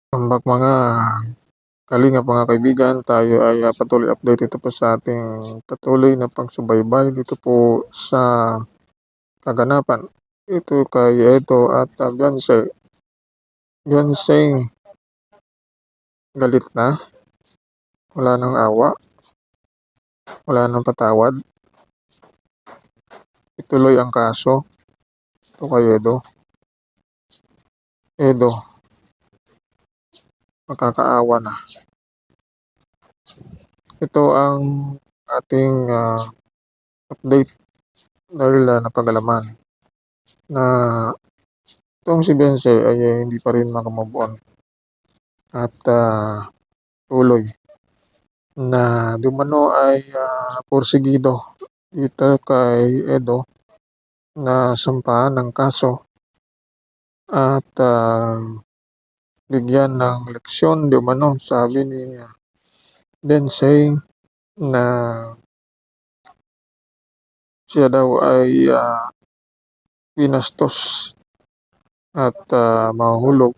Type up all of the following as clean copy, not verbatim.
Tambak mga kalingap, mga kaibigan, tayo ay patuloy update ito po sa ating patuloy na pagsubaybay dito po sa kaganapan. Ito kay Edo at Beyonce. Beyonce, galit na, wala nang awa, wala nang patawad. Ituloy ang kaso. Ito kay Edo. Edo, makakaawa na. Ito ang ating update dahil napagalaman na itong si Beyonce ay hindi pa rin makamove on at tuloy na dumano ay porsigido dito kay Edo na sampahan ng kaso at bigyan ng leksyon dumano, sabi ni Beyonce, na siya daw ay pinastos at mahulog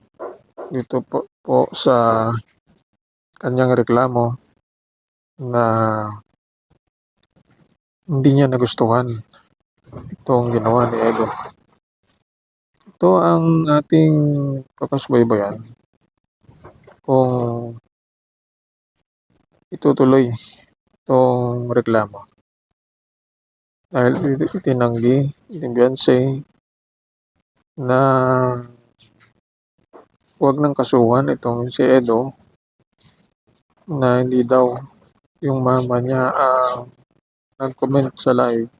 dito po sa kanyang reklamo na hindi niya nagustuhan itong ginawa ni Edo. Ito ang ating papasubaybayan kung itutuloy itong reklamo. Dahil itinanggi ni Beyonce na huwag nang kasuhan itong si Edo na hindi daw yung mama niya nag-comment sa live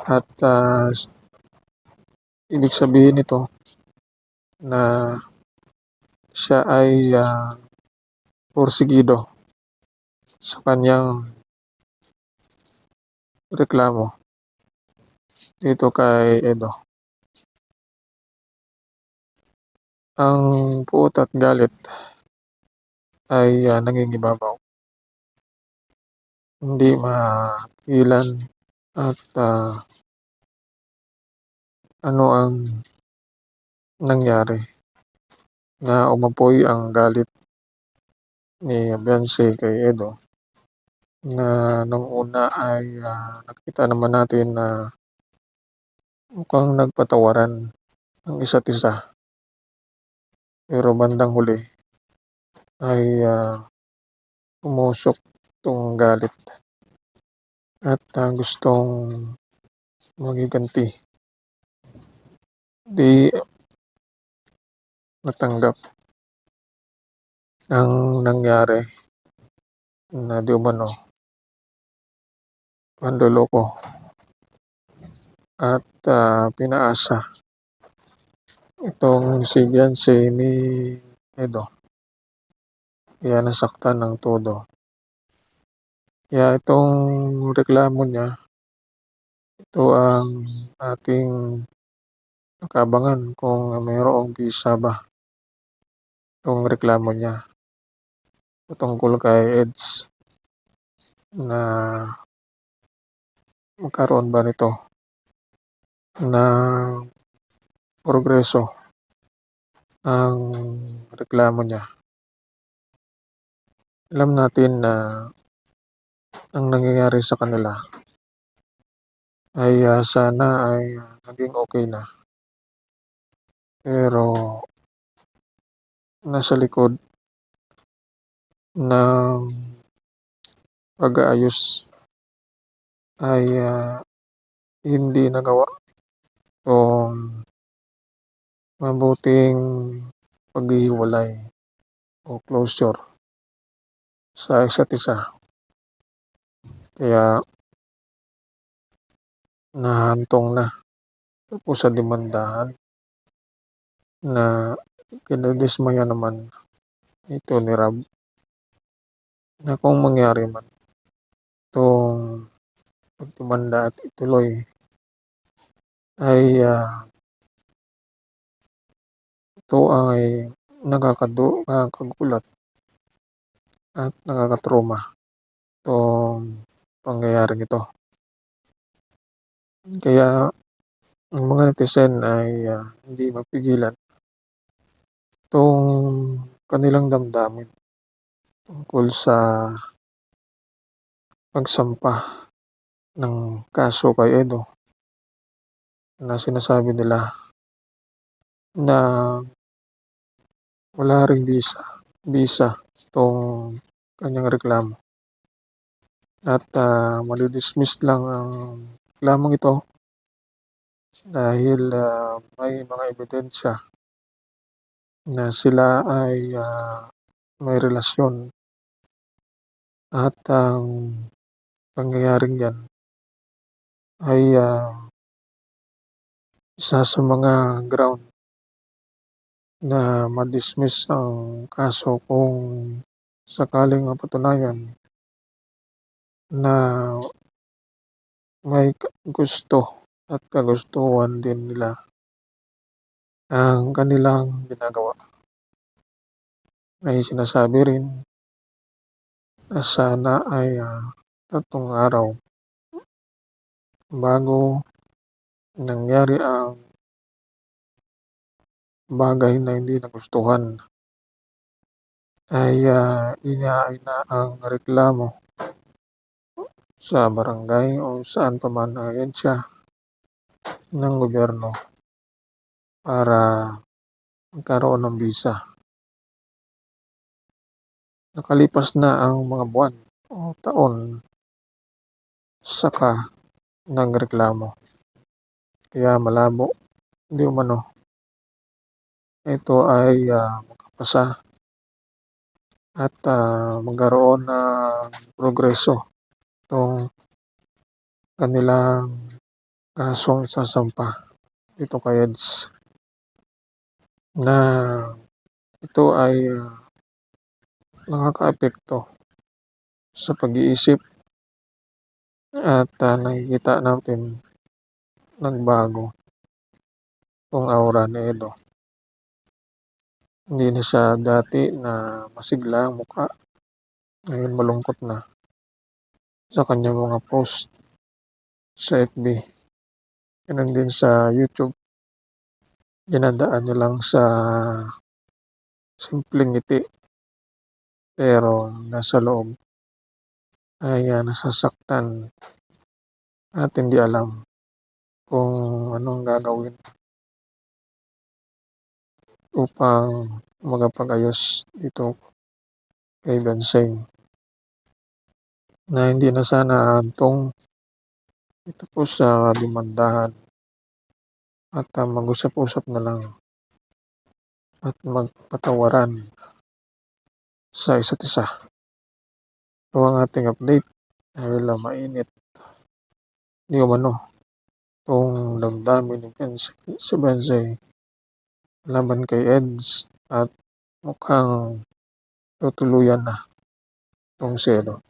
at ibig sabihin nito na siya ay porsigido sa kanyang reklamo dito kay Edo. Ang puot at galit ay nangingibabaw. Hindi mapigilan at ano ang nangyari na umapoy ang galit ni Beyonce kay Edo na nung una ay nakita naman natin na mukhang nagpatawaran ang isa't isa. Pero bandang huli ay umusok itong galit at gustong magiganti. Di natanggap ang nangyari na di umano panloloko at pinaasa itong si Beyonce ni Edo. Kaya nasaktan ng todo. Kaya itong reklamo niya, ito ang ating nakabangan kung mayroong visa ba itong reklamo niya tungkol kay Eds na magkaroon ba nito ng progreso ang reklamo niya. Alam natin na ang nangyayari sa kanila ay sana ay naging okay na. Pero nasa likod ng pag-aayos ay hindi nagawa itong mabuting paghihiwalay o closure sa isa't isa. Kaya nahantong na po sa demandahan na kinadismaya naman ito ni Rab na kung mangyari man itong pagtumanda at ituloy ay ito ay nakakagulat at nakakatroma itong pangyayaring ito. Kaya ang mga netizen ay hindi mapigilan itong kanilang damdamin tungkol sa pagsampa ng kaso kay Edo na sinasabi nila na wala ring bisa 'tong kanyang reklamo at, madi-dismiss lang ang reklamong ito dahil, may mga ebidensya na sila ay, may relasyon at ang pangyayaring 'yan ay, isa sa mga ground na ma-dismiss ang kaso kung sakaling mapatunayan na may gusto at kagustuhan din nila ang kanilang ginagawa. May sinasabi rin na sana ay, 3 araw bago nangyari ang bagay na hindi nagustuhan ay, inihayag na ang reklamo sa barangay o saan pa man na ahensya ng gobyerno para magkaroon ng bisa. Nakalipas na ang mga buwan o taon saka nagreklamo, kaya malabo di umano ito ay, makapasa at, magkaroon ng progreso 'tong kanilang kasong isasampa dito kay EDS na ito ay, nakakaapekto sa pag-iisip at, nakikita natin nagbago 'tong aura ni Edo. Hindi na siya dati na masigla ang mukha, ngayon malungkot na sa kanyang mga post sa FB, gano'n din sa YouTube. Dinadaan niya lang sa simpleng ngiti pero nasa loob ay, nasasaktan at hindi alam kung anong gagawin upang makapag-ayos dito kay Benseng na hindi na sana hahantong ito po sa demandahan at, mag-usap-usap na lang at magpatawaran sa isa't isa. Ito ang ating update dahil, mainit di umano 'tong damdamin ni si Benseng laban kay EDS at mukhang tutuluyan na 'tong si Edo.